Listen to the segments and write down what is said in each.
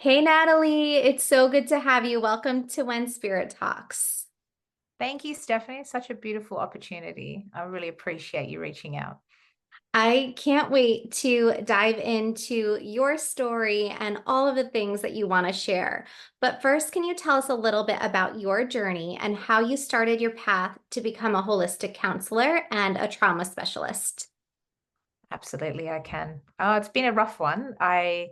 Hey Natalie, it's so good to have you. Welcome to When Spirit Talks. Thank you, Stephanie. It's such a beautiful opportunity. I really appreciate you reaching out. I can't wait to dive into your story and all of the things that you want to share. But first, can you tell us a little bit about your journey and how you started your path to become a holistic counselor and a trauma specialist? Absolutely, I can. Oh, it's been a rough one. I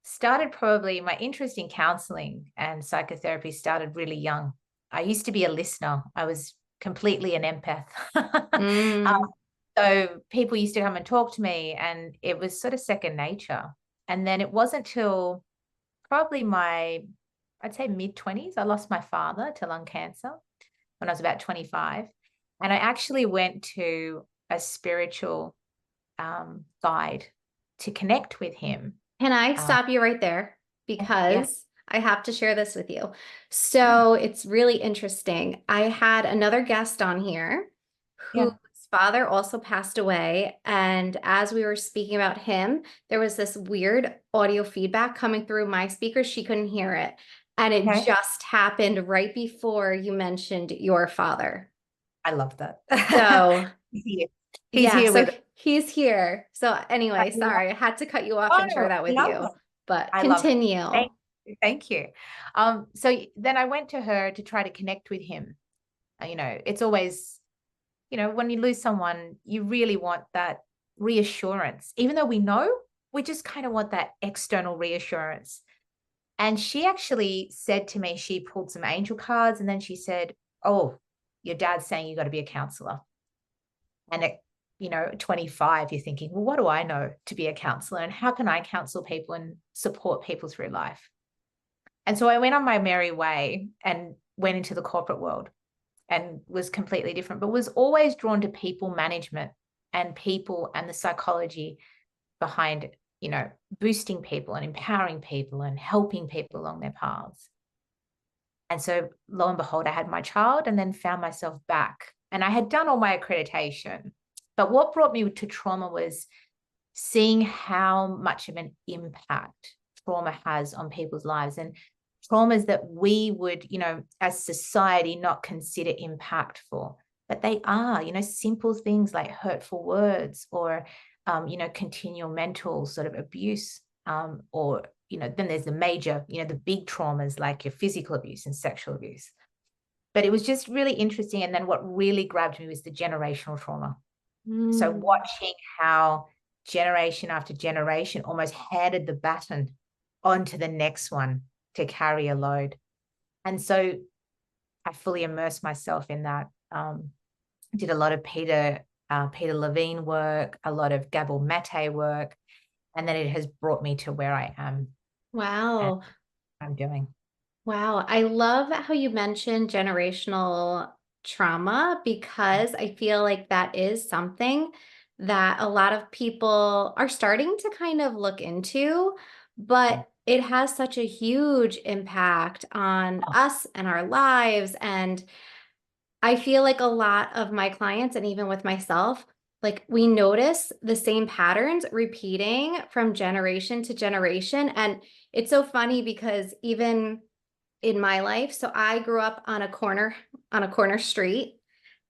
started probably my interest in counseling and psychotherapy started really young. I used to be a listener. I was completely an empath. Mm. So people used to come and talk to me, and it was sort of second nature. And then it wasn't till probably I'd say mid-20s, I lost my father to lung cancer when I was about 25. And I actually went to a spiritual guide to connect with him. Can I Uh, stop you right there? yeah, Because I have to share this with you. yeah, So it's really interesting. I had another guest on here whose yeah. father also passed away. And as we were speaking about him, there was this weird audio feedback coming through my speakers. She couldn't hear it. And it Okay. just happened right before you mentioned your father. I love that. So, He's here. He's yeah, here so with us. he's here. So, I anyway, love, sorry, I had to cut you off oh, and share no, that I with love you. it. But I love it. continue. Thank you. So then I went to her to try to connect with him. It's always, when you lose someone, you really want that reassurance. Even though we know, we just kind of want that external reassurance. And she actually said to me, she pulled some angel cards and then she said, "Oh, your dad's saying you got to be a counselor." And at 25, you're thinking, well, what do I know to be a counselor? And how can I counsel people and support people through life? And so I went on my merry way and went into the corporate world and was completely different, but was always drawn to people management and people and the psychology behind, boosting people and empowering people and helping people along their paths. And so lo and behold, I had my child and then found myself back. And I had done all my accreditation. But what brought me to trauma was seeing how much of an impact trauma has on people's lives and traumas that we would, as society, not consider impactful. But they are, simple things like hurtful words or, continual mental sort of abuse, or then there's the major, the big traumas like your physical abuse and sexual abuse. But it was just really interesting. And then what really grabbed me was the generational trauma. So Mm. watching how generation after generation almost handed the baton onto the next one to carry a load. And so I fully immersed myself in that. Did a lot of Peter Levine work, a lot of Gabor Mate work, and then it has brought me to where I am and Wow. I'm doing. Wow. I love how you mentioned generational trauma because I feel like that is something that a lot of people are starting to kind of look into, but it has such a huge impact on Oh, us and our lives. And I feel like a lot of my clients, and even with myself, like we notice the same patterns repeating from generation to generation. And it's so funny because even in my life, so I grew up on a corner street,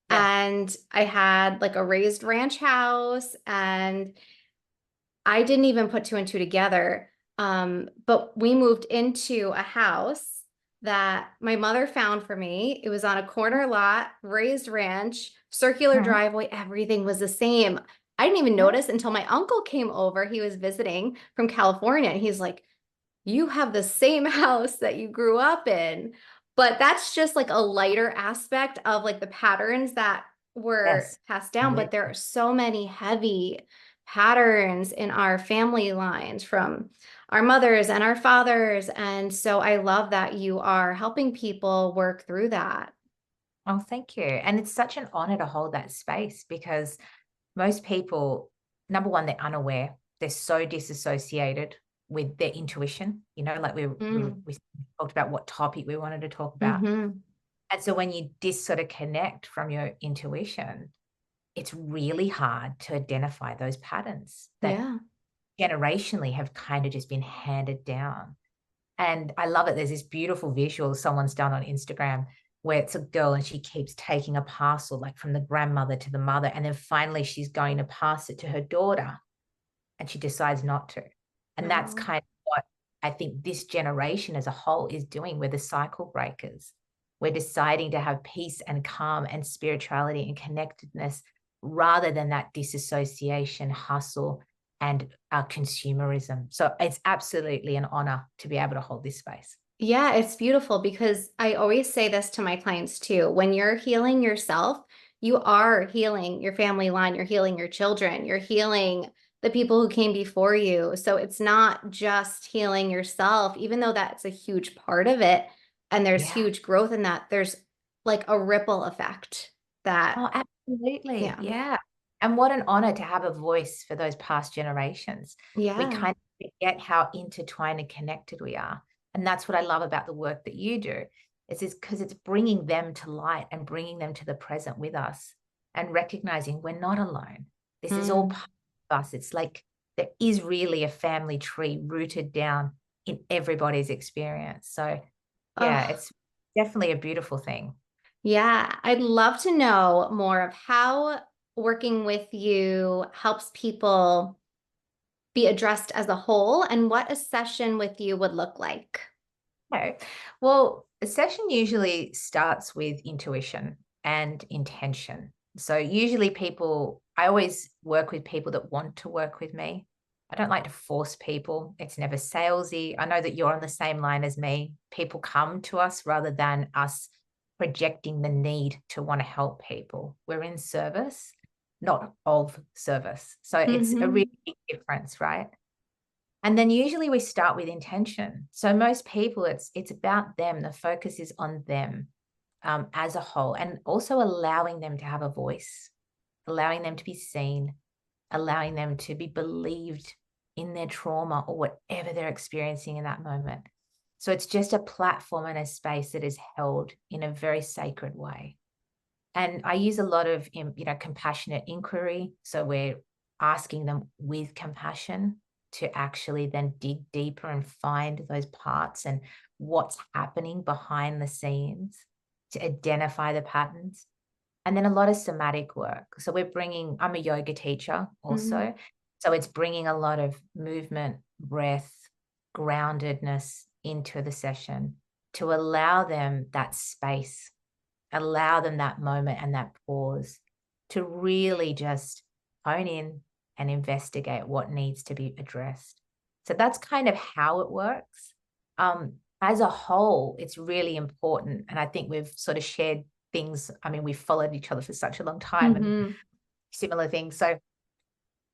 yeah. and I had like a raised ranch house, and I didn't even put two and two together. But we moved into a house that my mother found for me. It was on a corner lot, raised ranch, circular Mhm. driveway, everything was the same. I didn't even Yeah. notice until my uncle came over. He was visiting from California, and he's like, "You have the same house that you grew up in." But that's just like a lighter aspect of like the patterns that were Yes. passed down. But there Absolutely. are so many heavy patterns in our family lines from our mothers and our fathers. And so I love that you are helping people work through that. Oh, thank you. And it's such an honor to hold that space because most people, number one, they're unaware. They're so disassociated with their intuition, like Mm. we talked about what topic we wanted to talk about. Hmm. And so when you sort of connect from your intuition, it's really hard to identify those patterns that Yeah. generationally have kind of just been handed down. And I love it. There's this beautiful visual someone's done on Instagram where it's a girl and she keeps taking a parcel like from the grandmother to the mother. And then finally she's going to pass it to her daughter and she decides not to. And that's Oh, kind of what I think this generation as a whole is doing. We're the cycle breakers. We're deciding to have peace and calm and spirituality and connectedness rather than that disassociation, hustle, and consumerism. So it's absolutely an honor to be able to hold this space. yeah, it's beautiful because I always say this to my clients too. When you're healing yourself, you are healing your family line, you're healing your children, you're healing the people who came before you. So it's not just healing yourself, even though that's a huge part of it. And there's Yeah. huge growth in that. There's like a ripple effect that, Oh, absolutely. yeah, Yeah. And what an honor to have a voice for those past generations. We yeah. kind of forget how intertwined and connected we are. And that's what I love about the work that you do, is because it's bringing them to light and bringing them to the present with us and recognizing we're not alone. This is all Mm. part of us. It's like there is really a family tree rooted down in everybody's experience. So, yeah, Oh, it's definitely a beautiful thing. yeah. I'd love to know more of how working with you helps people be addressed as a whole and what a session with you would look like. Okay. Well, a session usually starts with intuition and intention. So usually I always work with people that want to work with me. I don't like to force people. It's never salesy. I know that you're on the same line as me. People come to us rather than us projecting the need to want to help people. We're in service, not of service. So it's a Hmm. really big difference, right? And then usually we start with intention. So most people, it's about them. The focus is on them as a whole, and also allowing them to have a voice, allowing them to be seen, allowing them to be believed in their trauma or whatever they're experiencing in that moment. So it's just a platform and a space that is held in a very sacred way. And I use a lot of, compassionate inquiry. So we're asking them with compassion to actually then dig deeper and find those parts and what's happening behind the scenes to identify the patterns. And then a lot of somatic work. So I'm a yoga teacher Hmm. also. So it's bringing a lot of movement, breath, groundedness into the session to allow them that space, allow them that moment and that pause to really just hone in and investigate what needs to be addressed. So that's kind of how it works. As a whole, it's really important. And I think we've sort of shared things. I mean, we've followed each other for such a long time and Hmm. similar things. So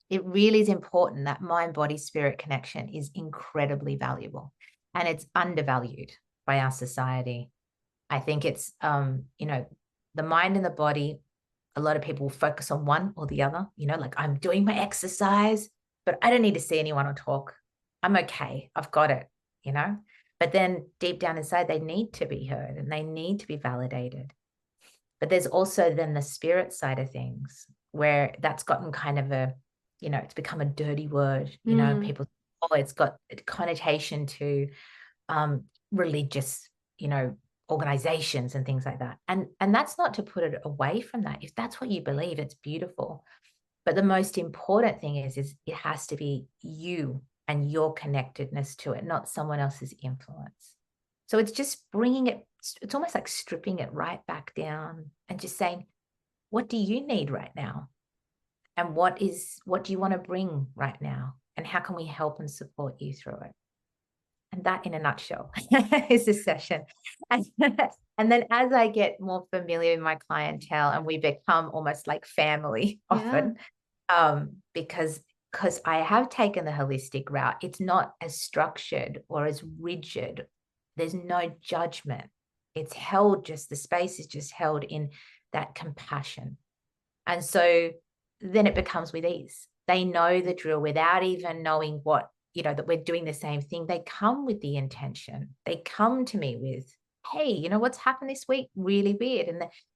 it really is important that mind, body, spirit connection is incredibly valuable and it's undervalued by our society. I think it's, the mind and the body. A lot of people focus on one or the other, like I'm doing my exercise, but I don't need to see anyone or talk. I'm okay. I've got it, you know? But then deep down inside, they need to be heard and they need to be validated. But there's also then the spirit side of things where that's gotten kind of it's become a dirty word, Mm. people, oh, it's got a connotation to religious, organizations and things like that. And that's not to put it away from that. If that's what you believe, it's beautiful. But the most important thing is it has to be you and your connectedness to it, not someone else's influence. So it's just it's almost like stripping it right back down and just saying, what do you need right now? And what do you want to bring right now? And how can we help and support you through it? And that, in a nutshell, is this session. And, and then as I get more familiar with my clientele and we become almost like family Yeah. often, because I have taken the holistic route, it's not as structured or as rigid. There's no judgment. The space is just held in that compassion. And so then it becomes with ease. They know the drill without even knowing that we're doing the same thing. They come with the intention. They come to me with, hey, what's happened this week? Really weird.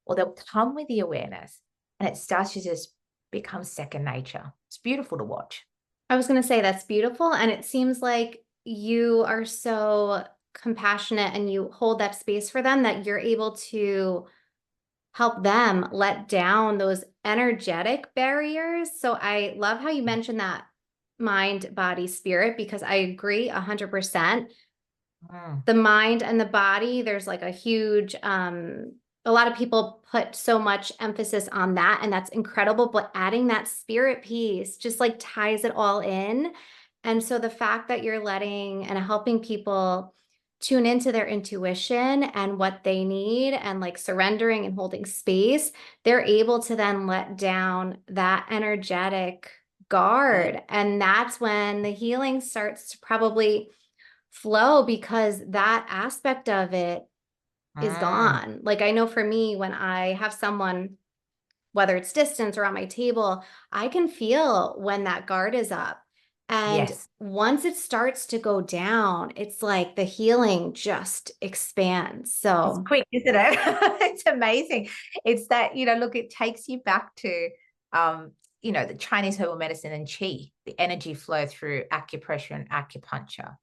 Or they'll come with the awareness and it starts to just become second nature. It's beautiful to watch. I was going to say that's beautiful. And it seems like you are so compassionate and you hold that space for them, that you're able to help them let down those energetic barriers. So I love how you mentioned that mind, body, spirit, because I agree 100%. Mm. The mind and the body, there's like a huge, a lot of people put so much emphasis on that, and that's incredible. But adding that spirit piece just like ties it all in. And so the fact that you're letting and helping people tune into their intuition and what they need and like surrendering and holding space, they're able to then let down that energetic Yeah. guard. And that's when the healing starts to probably flow, because that aspect of it is Mm. gone. Like I know for me, when I have someone, whether it's distance or on my table, I can feel when that guard is up. And Yes. once it starts to go down, it's like the healing just expands. It's So, quick, isn't it? It's amazing. It's that, look, it takes you back to, the Chinese herbal medicine and qi, the energy flow through acupressure and acupuncture.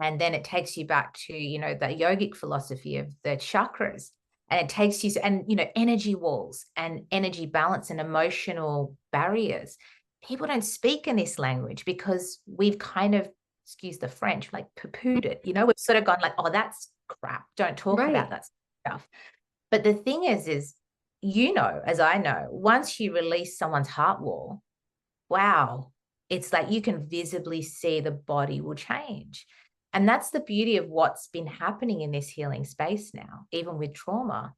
And then it takes you back to, the yogic philosophy of the chakras. And it takes you, and, energy walls and energy balance and emotional barriers. People don't speak in this language because we've kind of, excuse the French, like poo-pooed it. We've sort of gone like, oh, that's crap. Don't talk about right. that stuff. But the thing is, as I know, once you release someone's heart wall, wow, it's like you can visibly see the body will change. And that's the beauty of what's been happening in this healing space now, even with trauma,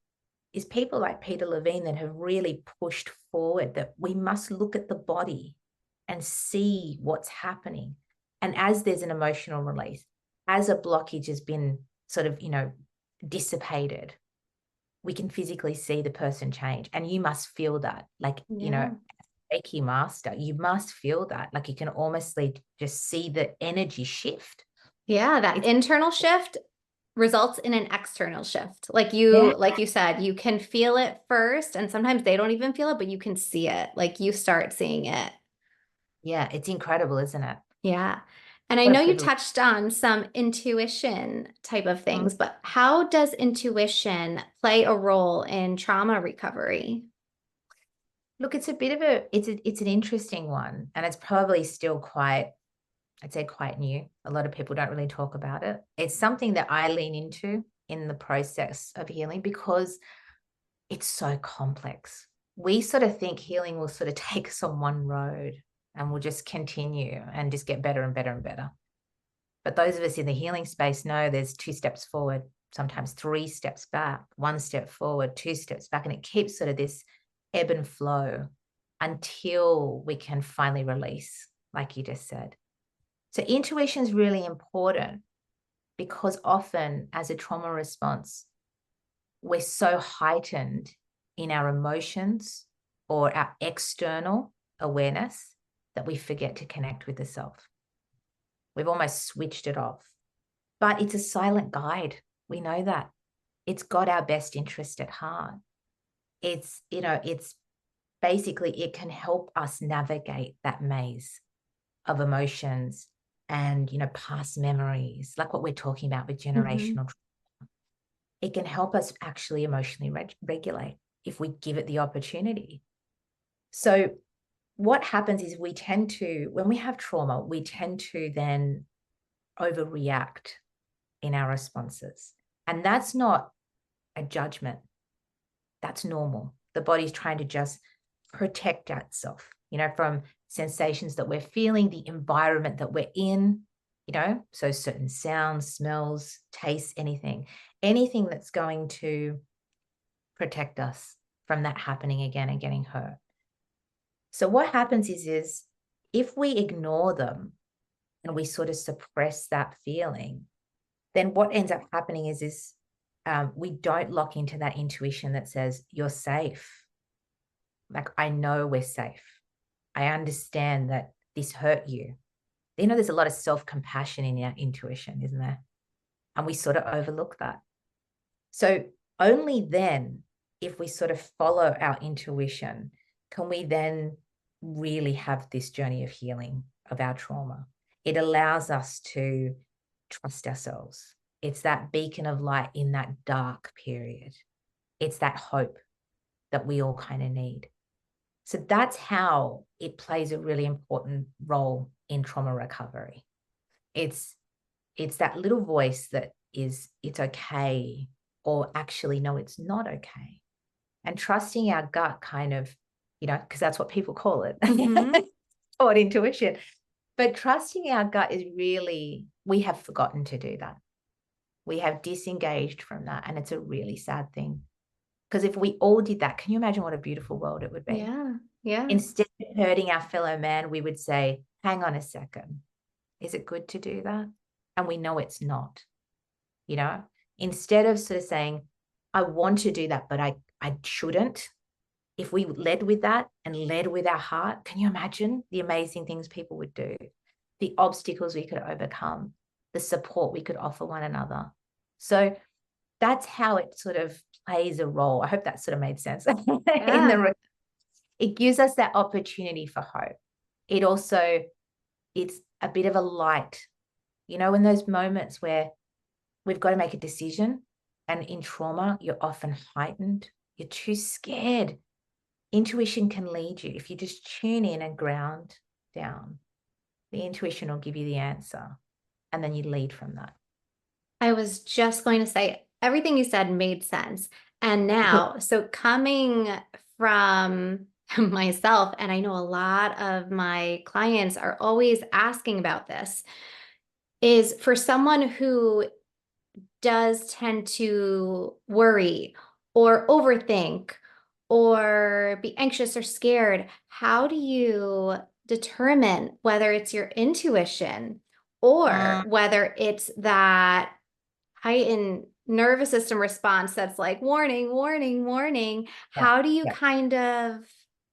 is people like Peter Levine that have really pushed forward that we must look at the body and see what's happening. And as there's an emotional release, as a blockage has been sort of, dissipated, we can physically see the person change. And you must feel that, like, Yeah. Reiki master, you must feel that. Like you can almost like just see the energy shift. Yeah. That It's internal shift results in an external shift. yeah, Like you said, you can feel it first, and sometimes they don't even feel it, but you can see it. Like you start seeing it. yeah, it's incredible, isn't it? Yeah. And I What a know you privilege. touched on some intuition type of Mm. things, but how does intuition play a role in trauma recovery? Look, it's a bit of it's an interesting one, and it's probably still quite, I'd say quite new. A lot of people don't really talk about it. It's something that I lean into in the process of healing because it's so complex. We sort of think healing will sort of take us on one road and we'll just continue and just get better and better and better. But those of us in the healing space know there's 2 steps forward, sometimes 3 steps back, 1 step forward, 2 steps back. And it keeps sort of this ebb and flow until we can finally release, like you just said. So intuition is really important because often as a trauma response, we're so heightened in our emotions or our external awareness that we forget to connect with the self. We've almost switched it off. But it's a silent guide. We know that. It's got our best interest at heart. It's basically, it can help us navigate that maze of emotions and, past memories, like what we're talking about with Mhm. generational. It can help us actually emotionally regulate if we give it the opportunity. So what happens is when we have trauma, we tend to then overreact in our responses. And that's not a judgment. That's normal. The body's trying to just protect itself, from sensations that we're feeling, the environment that we're in, so certain sounds, smells, tastes, anything that's going to protect us from that happening again and getting hurt. So what happens is if we ignore them and we sort of suppress that feeling, then what ends up happening is we don't lock into that intuition that says you're safe. Like, I know we're safe. I understand that this hurt you. There's a lot of self-compassion in our intuition, isn't there? And we sort of overlook that. So only then, if we sort of follow our intuition, can we then really have this journey of healing of our trauma. It allows us to trust ourselves. It's that beacon of light in that dark period. It's that hope that we all kind of need. So that's how it plays a really important role in trauma recovery. It's that little voice that is, it's okay, or actually, no, it's not okay. And trusting our gut kind of, because that's what people call it, or intuition. But trusting our gut is really, we have forgotten to do that. We have disengaged from that. And it's a really sad thing. Because if we all did that, can you imagine what a beautiful world it would be? Yeah. Yeah. Instead of hurting our fellow man, we would say, hang on a second. Is it good to do that? And we know it's not, instead of sort of saying, I want to do that, but I shouldn't. If we led with that and led with our heart, can you imagine the amazing things people would do? The obstacles we could overcome, the support we could offer one another. So that's how it sort of plays a role. I hope that sort of made sense. Yeah. It gives us that opportunity for hope. It's a bit of a light, in those moments where we've got to make a decision, and in trauma, you're often heightened. You're too scared. Intuition can lead you. If you just tune in and ground down, the intuition will give you the answer, and then you lead from that. I was just going to say everything you said made sense. And now, so coming from myself, and I know a lot of my clients are always asking about this, is for someone who does tend to worry or overthink or be anxious or scared, how do you determine whether it's your intuition or whether it's that heightened nervous system response that's like warning, warning, warning? How do you kind of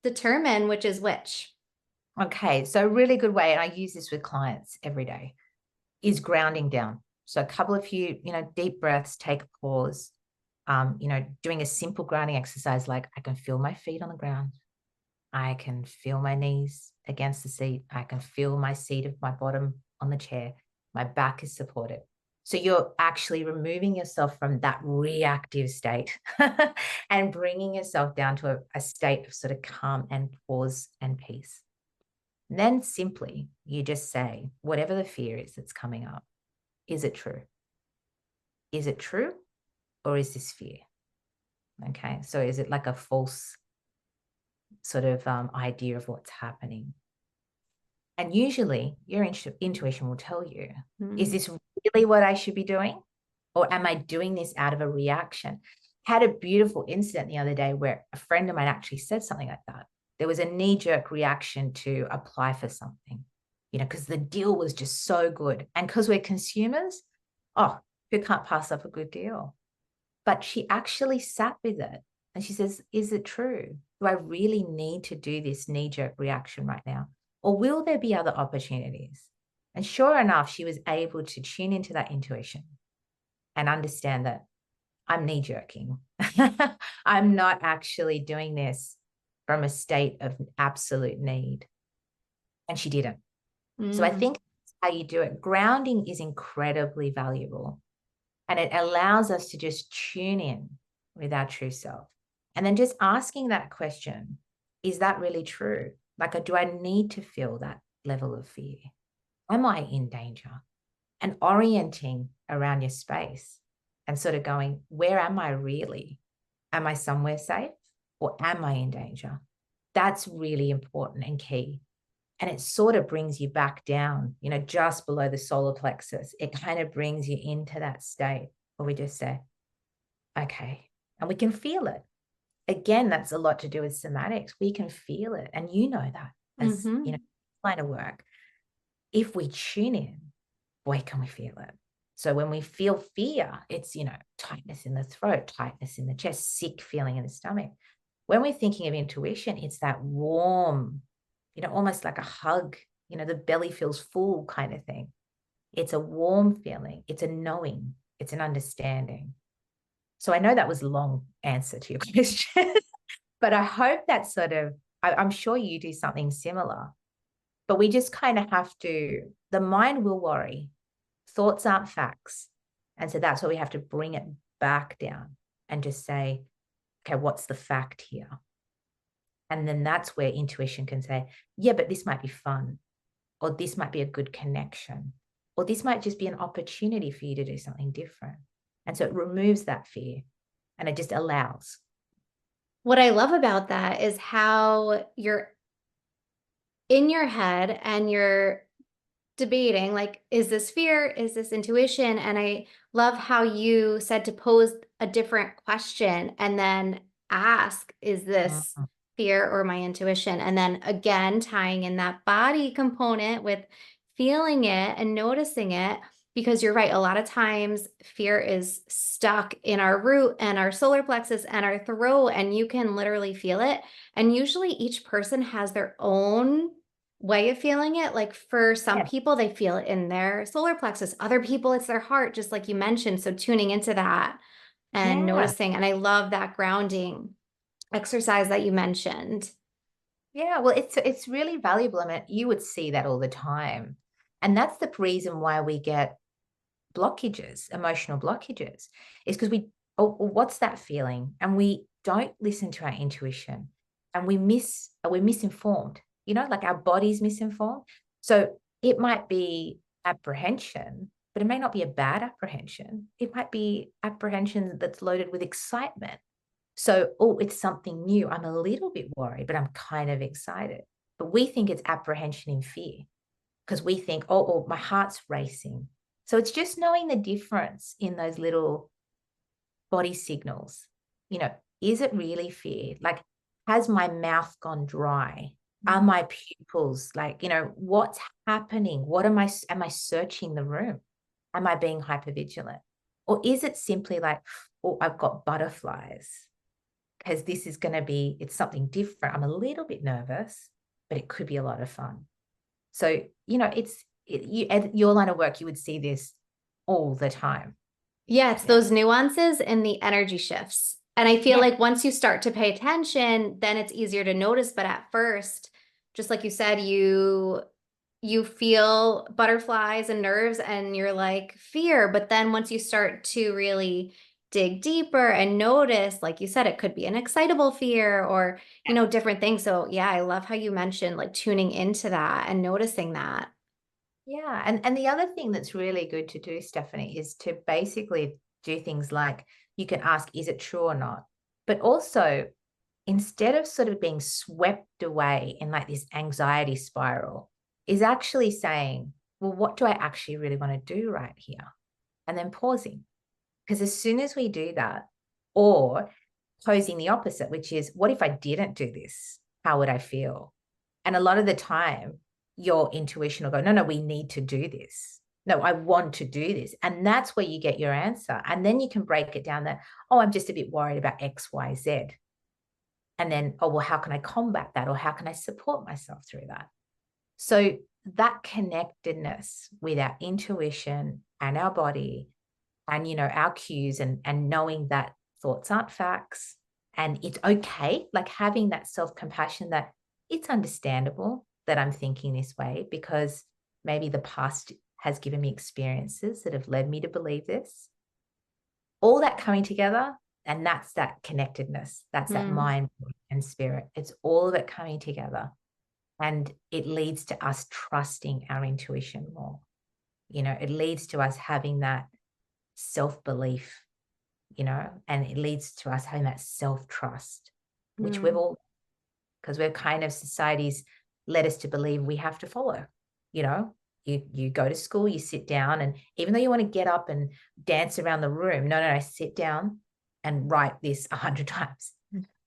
determine which is which? Okay, so a really good way, and I use this with clients every day, is grounding down. So a couple of deep breaths, take a pause, doing a simple grounding exercise like I can feel my feet on the ground. I can feel my knees against the seat. I can feel my seat of my bottom on the chair. My back is supported. So you're actually removing yourself from that reactive state and bringing yourself down to a state of sort of calm and pause and peace. And then simply you just say, whatever the fear is that's coming up, is it true? Is it true? Or is this fear? Okay. So is it like a false sort of idea of what's happening? And usually your intuition will tell you, is this really what I should be doing? Or am I doing this out of a reaction? Had a beautiful incident the other day where a friend of mine actually said something like that. There was a knee-jerk reaction to apply for something, because the deal was just so good. And because we're consumers, who can't pass up a good deal? But she actually sat with it and she says, is it true? Do I really need to do this knee-jerk reaction right now? Or will there be other opportunities? And sure enough, she was able to tune into that intuition and understand that I'm knee-jerking. I'm not actually doing this from a state of absolute need. And she didn't. So I think that's how you do it. Grounding is incredibly valuable. And it allows us to just tune in with our true self. And then just asking that question, is that really true? Like, do I need to feel that level of fear? Am I in danger? And orienting around your space and sort of going, where am I really? Am I somewhere safe or am I in danger? That's really important and key. And it sort of brings you back down, just below the solar plexus. It kind of brings you into that state where we just say, okay, and we can feel it. Again, that's a lot to do with somatics. We can feel it. And that as, line of work. If we tune in, boy, can we feel it. So when we feel fear, it's, tightness in the throat, tightness in the chest, sick feeling in the stomach. When we're thinking of intuition, it's that warm, almost like a hug, the belly feels full kind of thing. It's a warm feeling. It's a knowing. It's an understanding. So I know that was a long answer to your question, but I hope that sort of, I'm sure you do something similar, but we just kind of have to, the mind will worry. Thoughts aren't facts. And so that's why we have to bring it back down and just say, okay, what's the fact here? And then that's where intuition can say, yeah, but this might be fun, or this might be a good connection, or this might just be an opportunity for you to do something different. And so it removes that fear and it just allows. What I love about that is how you're in your head and you're debating, like, is this fear? Is this intuition? And I love how you said to pose a different question and then ask, is this Mhm. fear or my intuition? And then again, tying in that body component with feeling it and noticing it, because you're right. A lot of times fear is stuck in our root and our solar plexus and our throat, and you can literally feel it. And usually each person has their own way of feeling it. Like for some Yeah. people, they feel it in their solar plexus. Other people, it's their heart, just like you mentioned. So tuning into that and Yeah. noticing. And I love that grounding exercise that you mentioned. Yeah. Well, it's really valuable. I mean, you would see that all the time. And that's the reason why we get blockages, emotional blockages, is because oh, what's that feeling? And we don't listen to our intuition and we're misinformed, like our body's misinformed. So it might be apprehension, but it may not be a bad apprehension. It might be apprehension that's loaded with excitement. So, oh, it's something new. I'm a little bit worried, but I'm kind of excited. But we think it's apprehension and fear because we think, oh, my heart's racing. So it's just knowing the difference in those little body signals. You know, is it really fear? Like, has my mouth gone dry? Are my pupils like, what's happening? Am I searching the room? Am I being hypervigilant? Or is it simply like, oh, I've got butterflies because it's something different. I'm a little bit nervous, but it could be a lot of fun. So, at your line of work, you would see this all the time. Yeah, it's Yeah. those nuances and the energy shifts. And I feel Yeah. like once you start to pay attention, then it's easier to notice. But at first, just like you said, you feel butterflies and nerves and you're like fear. But then once you start to really dig deeper and notice, like you said, it could be an excitable fear or, different things. So yeah, I love how you mentioned like tuning into that and noticing that. Yeah. And the other thing that's really good to do, Stephanie, is to basically do things like you can ask, is it true or not? But also, instead of sort of being swept away in like this anxiety spiral, is actually saying, well, what do I actually really want to do right here? And then pausing. Because as soon as we do that, or posing the opposite, which is, what if I didn't do this? How would I feel? And a lot of the time, your intuition will go, no, we need to do this. No, I want to do this. And that's where you get your answer. And then you can break it down that, oh, I'm just a bit worried about X, Y, Z. And then, oh, well, how can I combat that? Or how can I support myself through that? So that connectedness with our intuition and our body and, our cues and knowing that thoughts aren't facts and it's okay, like having that self-compassion that it's understandable that I'm thinking this way because maybe the past has given me experiences that have led me to believe this. All that coming together, and that's that connectedness. That's that Hmm. mind, body, and spirit. It's all of it coming together. And it leads to us trusting our intuition more. It leads to us having that self-belief, and it leads to us having that self-trust, which we've Hmm. all, because we're kind of society's led us to believe we have to follow, you know, you go to school, you sit down, and even though you want to get up and dance around the room, no, sit down and write this 100 times.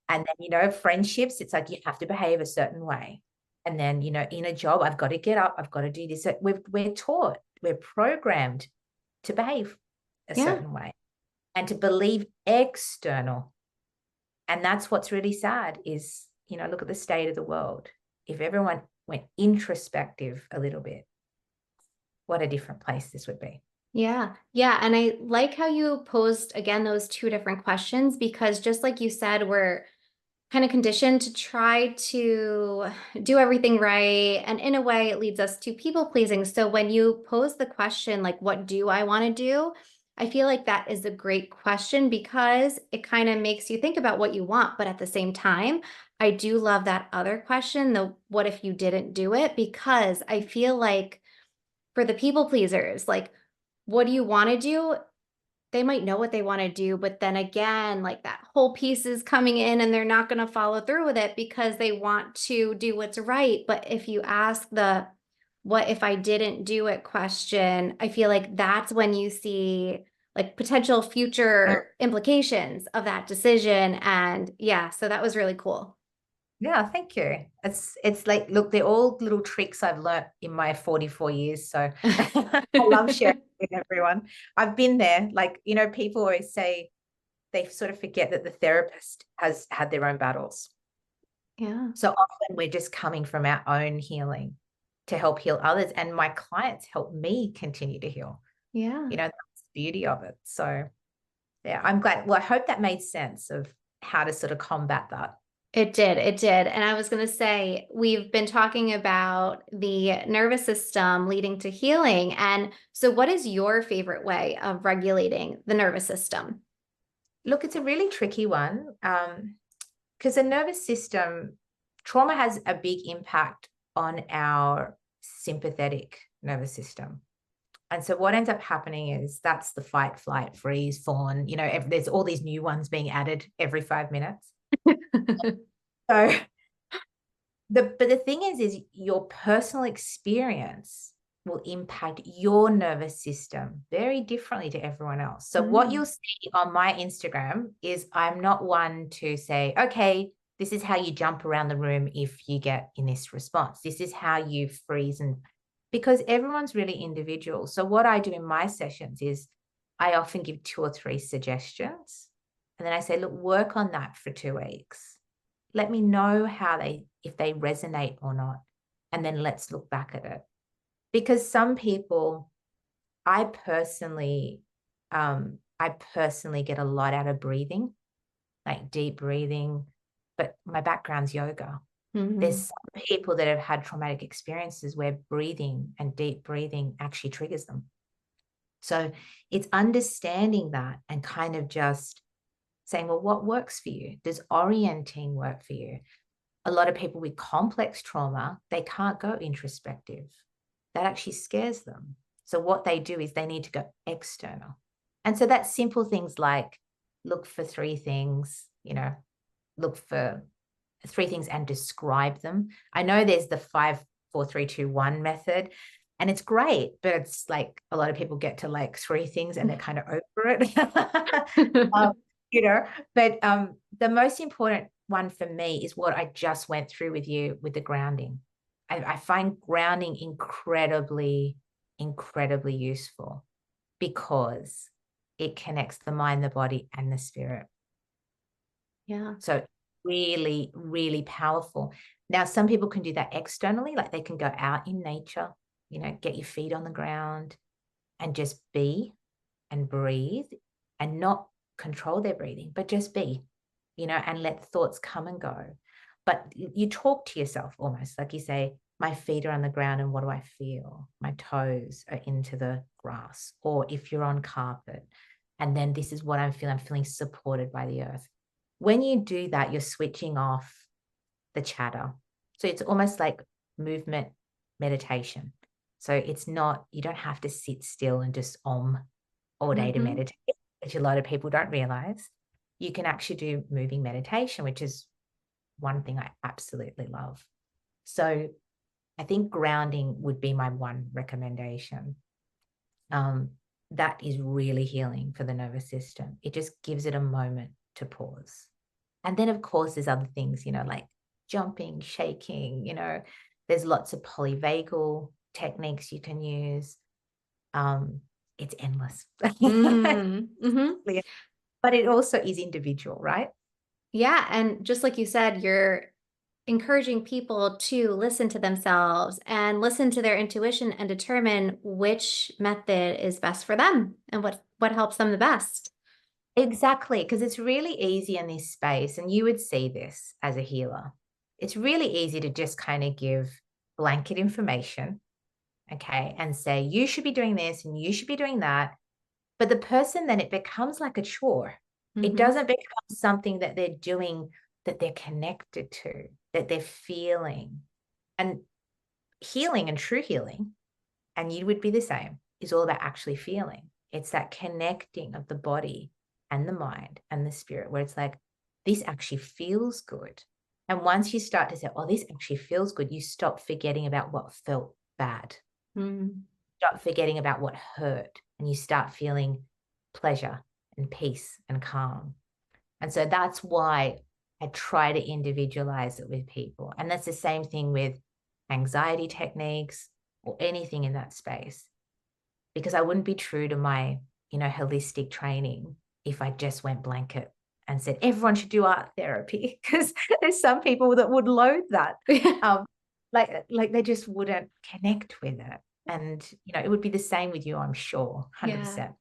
And then, friendships, it's like you have to behave a certain way. And then, in a job, I've got to get up, I've got to do this. So we're taught, we're programmed to behave a Yeah. certain way and to believe external. And that's what's really sad is, look at the state of the world. If everyone went introspective a little bit, what a different place this would be. Yeah. Yeah. And I like how you posed again those two different questions because just like you said, we're kind of conditioned to try to do everything right. And in a way, it leads us to people pleasing. So when you pose the question, like, what do I want to do? I feel like that is a great question because it kind of makes you think about what you want. But at the same time, I do love that other question, the what if you didn't do it? Because I feel like for the people pleasers, like, what do you want to do? They might know what they want to do, but then again, like that whole piece is coming in and they're not going to follow through with it because they want to do what's right. But if you ask the what if I didn't do it question, I feel like that's when you see like potential future implications of that decision. And yeah, so that was really cool. Yeah, thank you. It's like, look, they're all little tricks I've learnt in my 44 years. So I love sharing with everyone. I've been there. Like, people always say they sort of forget that the therapist has had their own battles. Yeah. So often we're just coming from our own healing to help heal others. And my clients help me continue to heal. Yeah. That's the beauty of it. So yeah, I'm glad. Well, I hope that made sense of how to sort of combat that. It did. It did. And I was going to say, we've been talking about the nervous system leading to healing. And so, what is your favorite way of regulating the nervous system? Look, it's a really tricky one because the nervous system, trauma has a big impact on our sympathetic nervous system. And so what ends up happening is that's the fight, flight, freeze, fawn. There's all these new ones being added every 5 minutes. So but the thing is your personal experience will impact your nervous system very differently to everyone else. So what you'll see on my Instagram is I'm not one to say, okay, this is how you jump around the room if you get in this response. This is how you freeze, and because everyone's really individual. So what I do in my sessions is I often give 2 or 3 suggestions. And then I say, look, work on that for 2 weeks. Let me know if they resonate or not. And then let's look back at it. Because some people, I personally get a lot out of breathing, like deep breathing, but my background's yoga. There's some people that have had traumatic experiences where breathing and deep breathing actually triggers them. So it's understanding that and kind of just saying, well, what works for you? Does orienting work for you? A lot of people with complex trauma, they can't go introspective. That actually scares them. So what they do is they need to go external. And so that's simple things like look for 3 things, look for 3 things and describe them. I know there's the 5, 4, 3, 2, 1 method, and it's great, but it's like a lot of people get to like 3 things and they're kind of over it. But the most important one for me is what I just went through with you with the grounding. I find grounding incredibly, incredibly useful because it connects the mind, the body, and the spirit. Yeah. So really, really powerful. Now, some people can do that externally, like they can go out in nature, get your feet on the ground and just be and breathe and not control their breathing, but just be, and let thoughts come and go. But you talk to yourself almost like you say, my feet are on the ground and what do I feel? My toes are into the grass. Or if you're on carpet, and then this is what I'm feeling supported by the earth. When you do that, you're switching off the chatter. So it's almost like movement meditation. So it's not, you don't have to sit still and just all day to meditate, which a lot of people don't realize. You can actually do moving meditation, which is one thing I absolutely love. So I think grounding would be my one recommendation. That is really healing for the nervous system. It just gives it a moment to pause. And then, of course, there's other things, like jumping, shaking, there's lots of polyvagal techniques you can use. It's endless. But it also is individual, right? Yeah. And just like you said, you're encouraging people to listen to themselves and listen to their intuition and determine which method is best for them and what helps them the best. Exactly, because it's really easy in this space, and you would see this as a healer. It's really easy to just kind of give blanket information, okay, and say, you should be doing this and you should be doing that. But the person, then it becomes like a chore. It doesn't become something that they're doing, that they're connected to, that they're feeling. And healing, and true healing, and you would be the same, is all about actually feeling. It's that connecting of the body and the mind and the spirit, where it's like, this actually feels good. And once you start to say, oh, this actually feels good, you stop forgetting about what felt bad. Stop forgetting about what hurt, and you start feeling pleasure and peace and calm. And so that's why I try to individualize it with people. And that's the same thing with anxiety techniques or anything in that space, because I wouldn't be true to my, holistic training if I just went blanket and said everyone should do art therapy, because there's some people that would loathe that. Like they just wouldn't connect with it. And, it would be the same with you, I'm sure, 100%.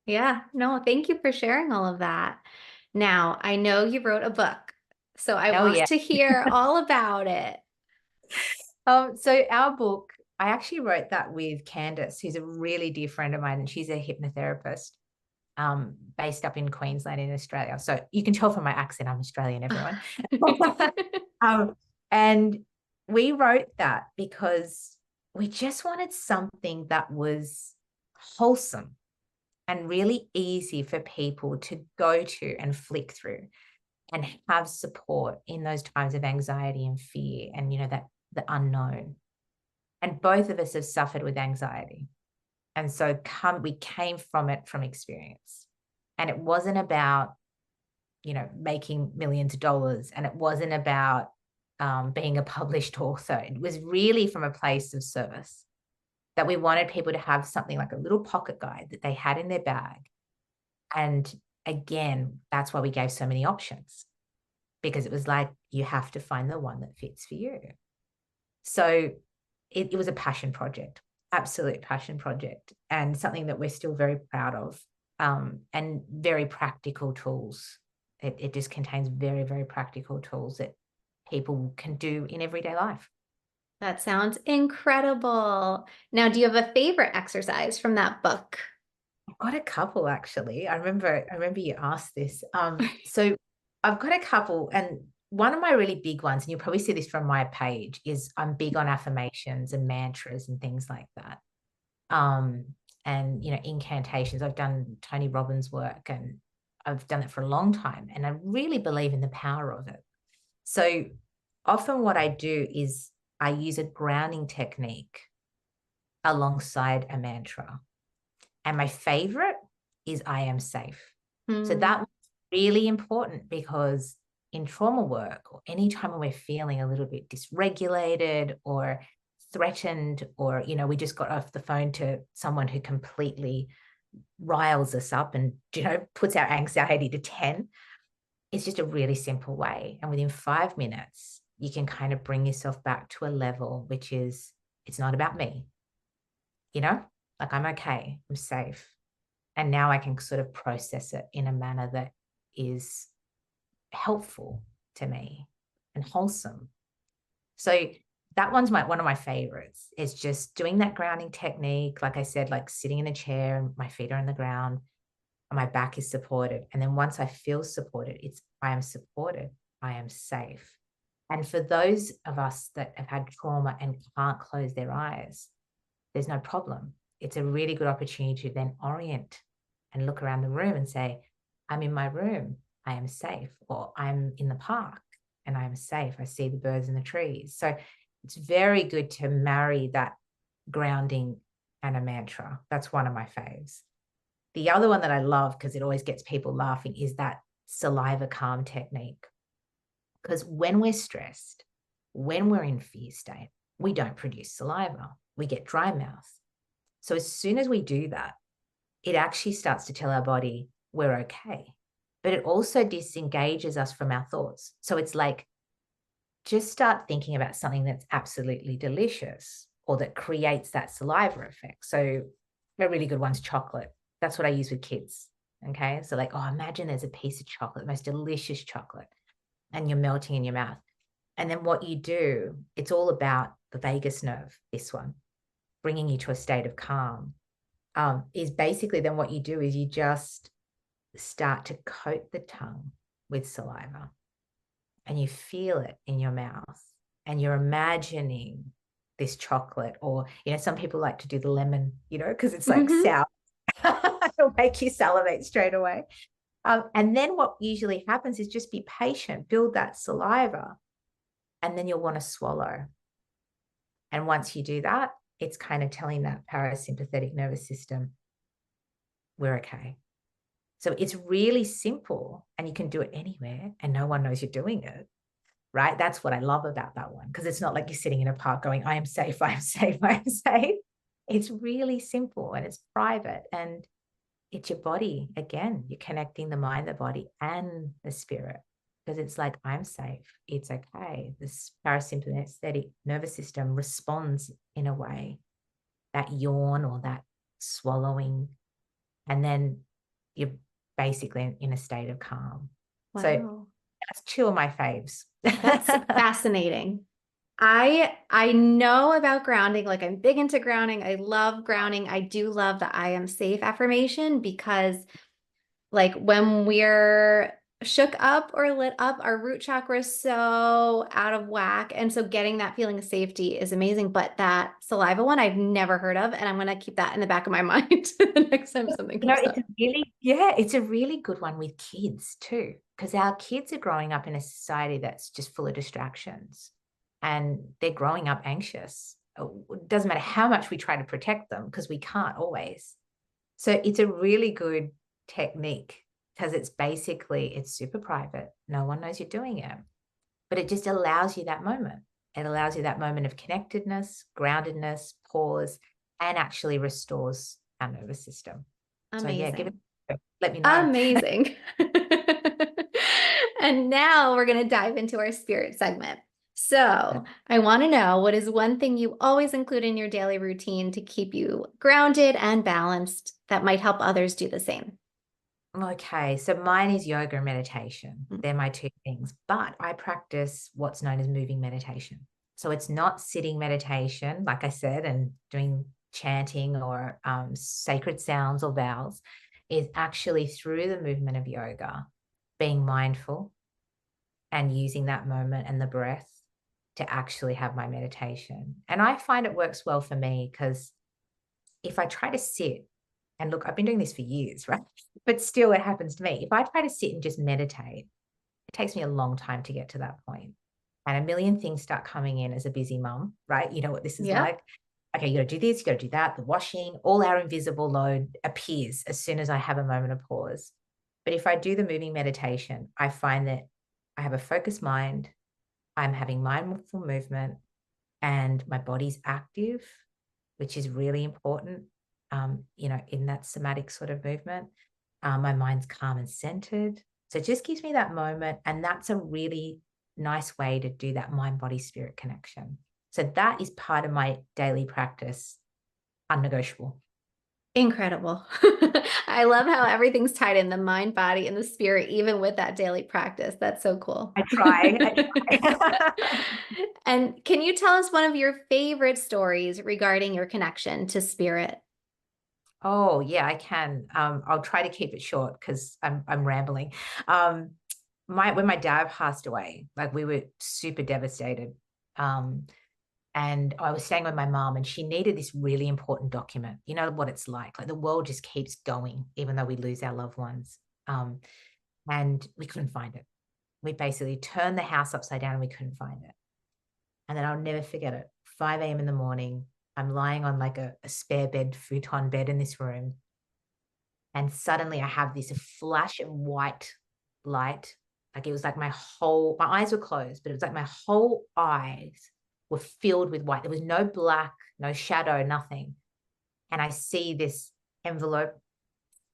Yeah. No, thank you for sharing all of that. Now, I know you wrote a book, so I Oh, want yeah. to hear all about it. So our book, I actually wrote that with Candace, who's a really dear friend of mine, and she's a hypnotherapist based up in Queensland in Australia. So you can tell from my accent, I'm Australian, everyone. And we wrote that because we just wanted something that was wholesome and really easy for people to go to and flick through and have support in those times of anxiety and fear and, that the unknown. And both of us have suffered with anxiety. And so we came from it from experience. And it wasn't about, making millions of dollars. And it wasn't about being a published author. It was really from a place of service, that we wanted people to have something like a little pocket guide that they had in their bag. And again, that's why we gave so many options, because it was like, you have to find the one that fits for you. So it was a passion project, absolute passion project, and something that we're still very proud of, and very practical tools. It just contains very, very practical tools that people can do in everyday life. That sounds incredible. Now, do you have a favorite exercise from that book? I've got a couple, actually. I remember you asked this. So I've got a couple, and one of my really big ones, and you'll probably see this from my page, is I'm big on affirmations and mantras and things like that. And incantations. I've done Tony Robbins' work, and I've done it for a long time, and I really believe in the power of it. So often what I do is I use a grounding technique alongside a mantra. And my favorite is I am safe. So that's really important, because in trauma work, or anytime when we're feeling a little bit dysregulated or threatened, or, we just got off the phone to someone who completely riles us up and, puts our anxiety to 10, it's just a really simple way. And within 5 minutes, you can kind of bring yourself back to a level, which is, it's not about me, like I'm okay, I'm safe. And now I can sort of process it in a manner that is helpful to me and wholesome. So that one's one of my favorites, is just doing that grounding technique. Like I said, like sitting in a chair and my feet are on the ground and my back is supported. And then once I feel supported, I am supported, I am safe. And for those of us that have had trauma and can't close their eyes, there's no problem. It's a really good opportunity to then orient and look around the room and say, I'm in my room, I am safe. Or I'm in the park and I am safe. I see the birds and the trees. So it's very good to marry that grounding and a mantra. That's one of my faves. The other one that I love, because it always gets people laughing, is that saliva calm technique. Because when we're stressed, when we're in fear state, we don't produce saliva. We get dry mouth. So as soon as we do that, it actually starts to tell our body we're okay. But it also disengages us from our thoughts. So it's like, just start thinking about something that's absolutely delicious, or that creates that saliva effect. So a really good one's chocolate. That's what I use with kids. Okay. So like, oh, imagine there's a piece of chocolate, the most delicious chocolate, and you're melting in your mouth. And then what you do, it's all about the vagus nerve, this one, bringing you to a state of calm. is basically then what you do is you just start to coat the tongue with saliva, and you feel it in your mouth, and you're imagining this chocolate, or, some people like to do the lemon, because it's like Mm-hmm. sour. It'll make you salivate straight away. And then what usually happens is just be patient, build that saliva, and then you'll want to swallow. And once you do that, it's kind of telling that parasympathetic nervous system, we're okay. So it's really simple, and you can do it anywhere and no one knows you're doing it, right? That's what I love about that one, because it's not like you're sitting in a park going, I am safe, I am safe, I am safe. It's really simple, and it's private, and it's your body. Again, you're connecting the mind, the body, and the spirit, because it's like, I'm safe. It's okay. This parasympathetic nervous system responds in a way, that yawn or that swallowing, and then you're basically in a state of calm. So Wow. that's two of my faves. That's fascinating. I know about grounding, like I'm big into grounding. I love grounding. I do love the I am safe affirmation, because like when we're shook up or lit up, our root chakra is so out of whack. And so getting that feeling of safety is amazing. But that saliva one I've never heard of, and I'm gonna keep that in the back of my mind the next time something comes It's up. it's a really good one with kids too, because our kids are growing up in a society that's just full of distractions, and they're growing up anxious. It doesn't matter how much we try to protect them, because we can't always. So it's a really good technique, because it's super private. No one knows you're doing it, but it just allows you that moment. It allows you that moment of connectedness, groundedness, pause, and actually restores our nervous system. So yeah, Amazing. let me know. Amazing. And now we're going to dive into our spirit segment. So, I want to know, what is one thing you always include in your daily routine to keep you grounded and balanced that might help others do the same? Okay, so mine is yoga and meditation. Mm. They're my two things, but I practice what's known as moving meditation. So it's not sitting meditation, like I said, and doing chanting or sacred sounds or vowels. Is actually through the movement of yoga, being mindful and using that moment and the breath to actually have my meditation. And I find it works well for me, because if I try to sit, and look, I've been doing this for years, right? But still, it happens to me. If I try to sit and just meditate, it takes me a long time to get to that point. And a million things start coming in as a busy mum, right? You know what this is Yep. like. Okay, you got to do this, you got to do that. The washing, all our invisible load appears as soon as I have a moment of pause. But if I do the moving meditation, I find that I have a focused mind, I'm having mindful movement, and my body's active, which is really important, in that somatic sort of movement. My mind's calm and centered. So it just gives me that moment. And that's a really nice way to do that mind, body, spirit connection. So that is part of my daily practice, unnegotiable. Incredible. I love how everything's tied in the mind, body, and the spirit, even with that daily practice. That's so cool. I try. And can you tell us one of your favorite stories regarding your connection to spirit? Oh, yeah, I can. I'll try to keep it short, because I'm rambling. Um, when my dad passed away, like, we were super devastated. And I was staying with my mom, and she needed this really important document. You know what it's like the world just keeps going, even though we lose our loved ones. And we couldn't find it. We basically turned the house upside down and we couldn't find it. And then I'll never forget it. 5 a.m. in the morning, I'm lying on like a spare bed, futon bed in this room. And suddenly I have this flash of white light. Like, it was like my eyes were closed, but it was like my whole eyes were filled with white. There was no black, no shadow, nothing. And I see this envelope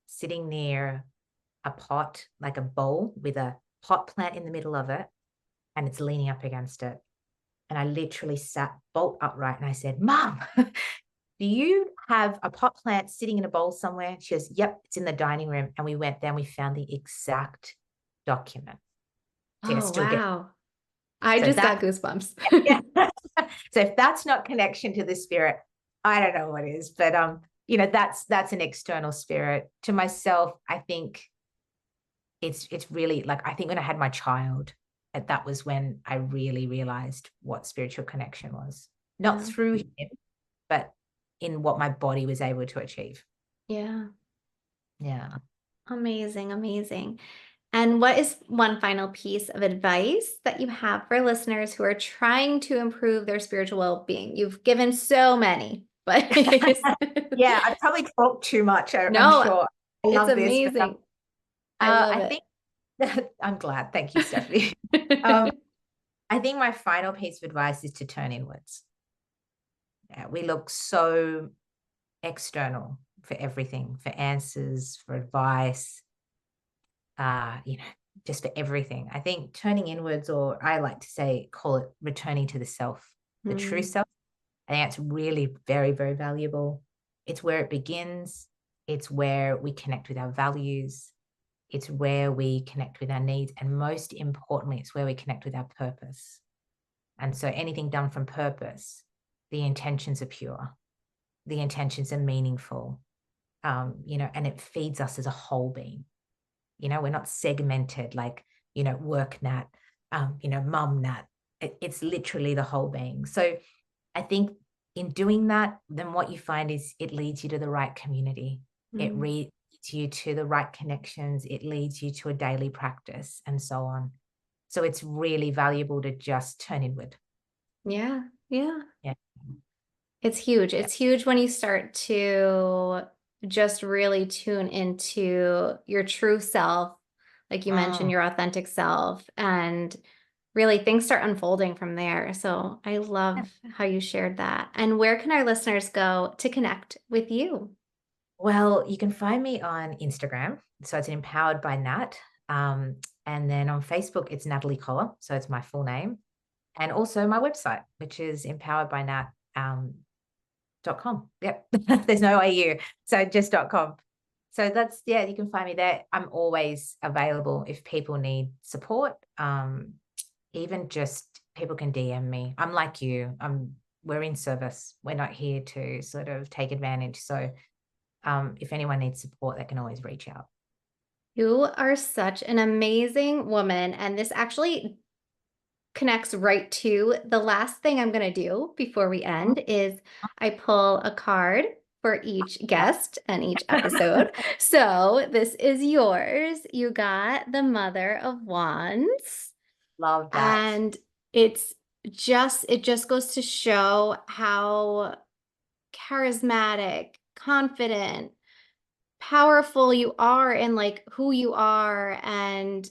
sitting near a pot, like a bowl with a pot plant in the middle of it, and it's leaning up against it. And I literally sat bolt upright and I said, Mom, do you have a pot plant sitting in a bowl somewhere? She goes, yep, it's in the dining room. And we went there and we found the exact document. So I Oh, still get, wow. I so just got that, goosebumps. yeah. So if that's not connection to the spirit, I don't know what is. But you know, that's an external spirit. To myself, I think it's really like, I think when I had my child, that was when I really realized what spiritual connection was. Not Yeah. through him, but in what my body was able to achieve. Yeah. Yeah. Amazing. Amazing. And what is one final piece of advice that you have for listeners who are trying to improve their spiritual well-being? You've given so many, but Yeah, I probably talked too much, I'm no, sure. I it's love this, but amazing. I love I it. think I'm glad. Thank you, Stephanie. I think my final piece of advice is to turn inwards. Yeah, we look so external for everything, for answers, for advice, you know, just for everything. I think turning inwards, or I like to say, call it returning to the self, the true Mm, self. I think that's really very, very valuable. It's where it begins. It's where we connect with our values. It's where we connect with our needs. And most importantly, it's where we connect with our purpose. And so anything done from purpose, the intentions are pure, the intentions are meaningful, you know, and it feeds us as a whole being. You know, we're not segmented like, you know, work nat, you know, mum nat. It's literally the whole being. So I think in doing that, then what you find is it leads you to the right community. It mm. leads you to the right connections. It leads you to a daily practice and so on. So it's really valuable to just turn inward. Yeah. Yeah. Yeah. It's huge. Yeah. It's huge when you start to just really tune into your true self, like you mentioned, Mm. your authentic self, and really things start unfolding from there. So I love how you shared that. And where can our listeners go to connect with you? Well, you can find me on Instagram. So it's Empowered by Nat. And then on Facebook, it's Natalie Kollar. So it's my full name. And also my website, which is empoweredbynat. .com. Yep. There's no IU. So just .com. So that's, yeah, you can find me there. I'm always available if people need support. Even just people can DM me. I'm like you. We're in service. We're not here to sort of take advantage. So if anyone needs support, they can always reach out. You are such an amazing woman. And this actually connects right to the last thing I'm going to do before we end is I pull a card for each guest and each episode. So this is yours. You got the Mother of Wands, Love that. and it just goes to show how charismatic, confident, powerful you are in like who you are, and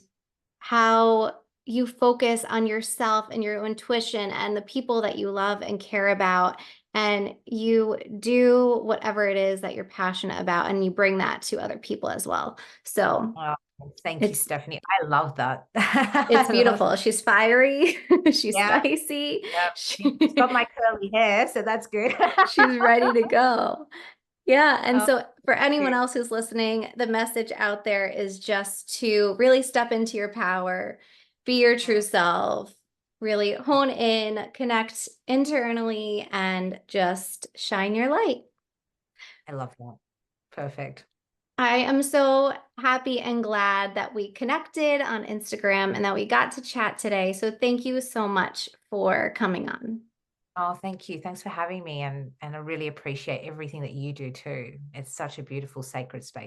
how you focus on yourself and your intuition and the people that you love and care about, and you do whatever it is that you're passionate about, and you bring that to other people as well. So Oh, thank you, it's Stephanie. I love that. it's I love beautiful. that. She's fiery, she's Yeah. spicy, Yeah. She's got my curly hair, so that's good. she's ready to go. Yeah. And Oh, so for anyone good. else who's listening, the message out there is just to really step into your power, be your true self, really hone in, connect internally, and just shine your light. I love that. Perfect. I am so happy and glad that we connected on Instagram and that we got to chat today. So thank you so much for coming on. Oh, thank you. Thanks for having me. And I really appreciate everything that you do too. It's such a beautiful, sacred space.